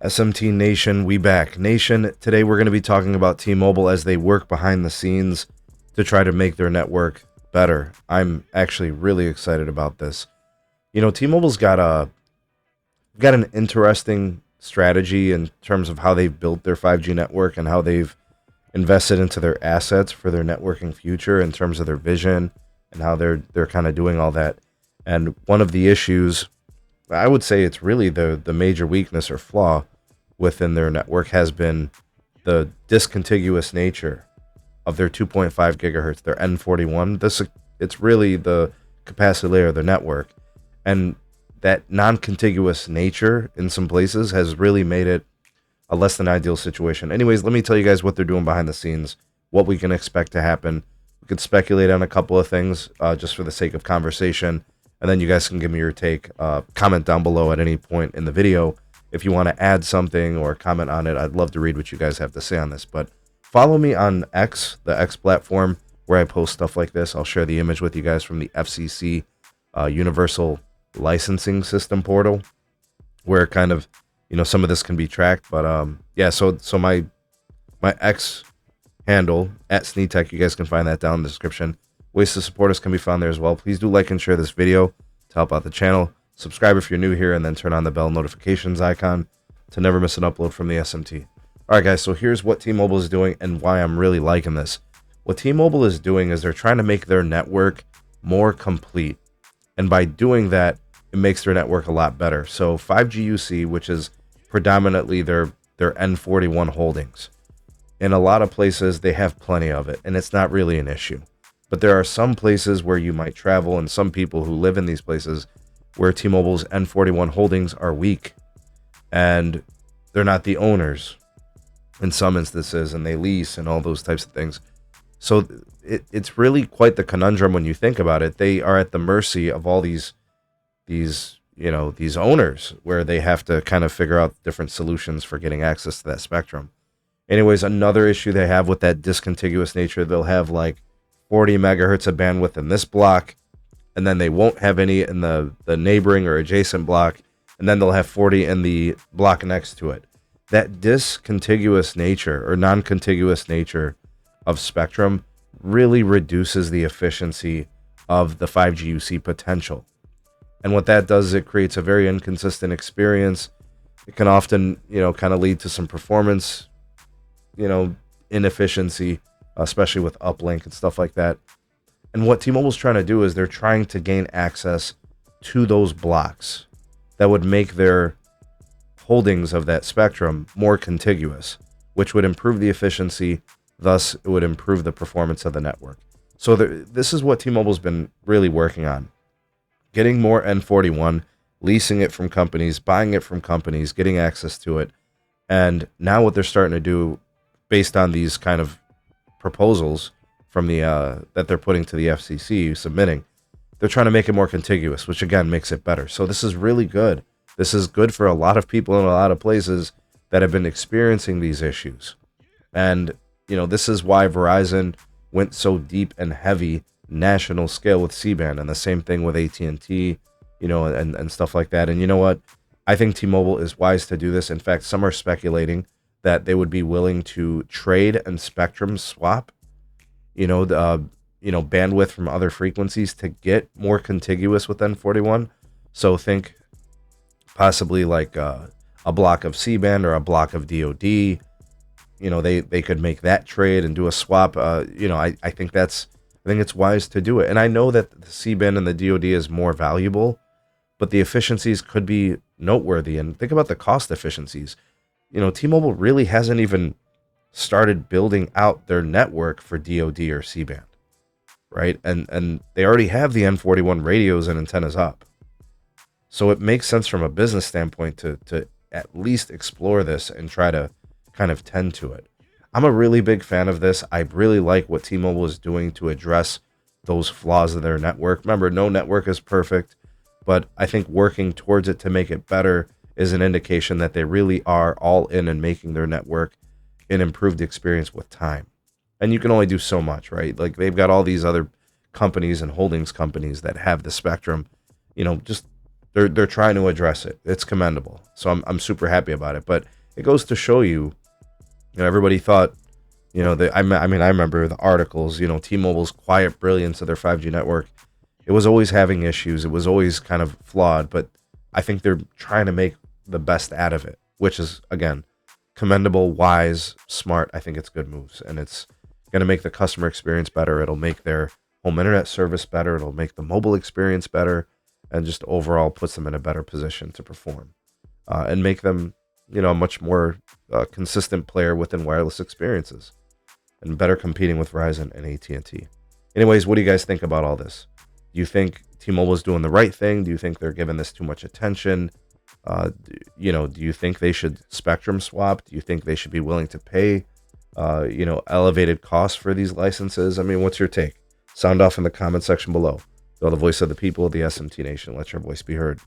SMT Nation, we back. Nation, today we're going to be talking about T-Mobile as they work behind the scenes to try to make their network better. I'm actually really excited about this. You know, T-Mobile's got an interesting strategy in terms of how they've built their 5G network and how they've invested into their assets for their networking future in terms of their vision and how they're kind of doing all that. And one of the issues, I would say it's really the major weakness or flaw within their network has been the discontiguous nature of their 2.5 gigahertz, their N41. It's really the capacity layer of the network. And that non-contiguous nature in some places has really made it a less than ideal situation. Anyways, let me tell you guys what they're doing behind the scenes, what we can expect to happen. We could speculate on a couple of things just for the sake of conversation, and then you guys can give me your take. Comment down below at any point in the video if you want to add something or comment on it. I'd love to read what you guys have to say on this. But follow me on X, the X platform, where I post stuff like this. I'll share the image with you guys from the FCC Universal Licensing System portal, where kind of, you know, some of this can be tracked. But yeah, so my X handle at sneedtech, you guys can find that down in the description. Ways to support us can be found there as well. Please do like and share this video to help out the channel. Subscribe if you're new here, and then turn on the bell notifications icon to never miss an upload from the SMT. All right, guys, so here's what T-Mobile is doing and why I'm really liking this. What T-Mobile is doing is they're trying to make their network more complete. And by doing that, it makes their network a lot better. So 5G UC, which is predominantly their N41 holdings. In a lot of places, they have plenty of it, and it's not really an issue. But there are some places where you might travel, and some people who live in these places where T-Mobile's N41 holdings are weak, and they're not the owners in some instances, and they lease and all those types of things. So it's really quite the conundrum when you think about it. They are at the mercy of all these owners, where they have to kind of figure out different solutions for getting access to that spectrum. Anyways, another issue they have with that discontiguous nature, they'll have like 40 megahertz of bandwidth in this block, and then they won't have any in the neighboring or adjacent block, and then they'll have 40 in the block next to it. That discontiguous nature or non-contiguous nature of spectrum really reduces the efficiency of the 5G UC potential. And what that does is it creates a very inconsistent experience. It can often, kind of lead to some performance, inefficiency, especially with uplink and stuff like that. And what T-Mobile's trying to do is they're trying to gain access to those blocks that would make their holdings of that spectrum more contiguous, which would improve the efficiency. Thus, it would improve the performance of the network. So this is what T-Mobile's been really working on. Getting more N41, leasing it from companies, buying it from companies, getting access to it. And now what they're starting to do, based on these kind of proposals from the that they're putting to the FCC, submitting, they're trying to make it more contiguous, which again makes it better. So this is really good. This is good for a lot of people in a lot of places that have been experiencing these issues. And this is why Verizon went so deep and heavy national scale with C-band, and the same thing with AT&T, and stuff like that. And you know what? I think T-Mobile is wise to do this. In fact, some are speculating that they would be willing to trade and spectrum swap, bandwidth from other frequencies to get more contiguous with N41. So think possibly like a block of C-band or a block of DoD. They could make that trade and do a swap. I think it's wise to do it. And I know that the C-band and the DoD is more valuable, but the efficiencies could be noteworthy. And think about the cost efficiencies. T-Mobile really hasn't even started building out their network for DoD or C-band, right? And they already have the N41 radios and antennas up. So it makes sense from a business standpoint to at least explore this and try to kind of tend to it. I'm a really big fan of this. I really like what T-Mobile is doing to address those flaws of their network. Remember, no network is perfect, but I think working towards it to make it better is an indication that they really are all in and making their network an improved experience with time. And you can only do so much, right? Like, they've got all these other companies and holdings companies that have the spectrum, just they're trying to address it. It's commendable. So I'm super happy about it. But it goes to show you, everybody thought, I remember the articles, T-Mobile's quiet brilliance of their 5G network. It was always having issues. It was always kind of flawed, but I think they're trying to make the best out of it, which is, again, commendable, wise, smart. I think it's good moves, and it's going to make the customer experience better. It'll make their home internet service better. It'll make the mobile experience better, and just overall puts them in a better position to perform and make them, a much more consistent player within wireless experiences and better competing with Verizon and AT&T. Anyways, what do you guys think about all this? Do you think T-Mobile is doing the right thing? Do you think they're giving this too much attention? Do you think they should spectrum swap? Do you think they should be willing to pay, elevated costs for these licenses? I mean, what's your take? Sound off in the comment section below. You're the voice of the people of the SMT Nation. Let your voice be heard.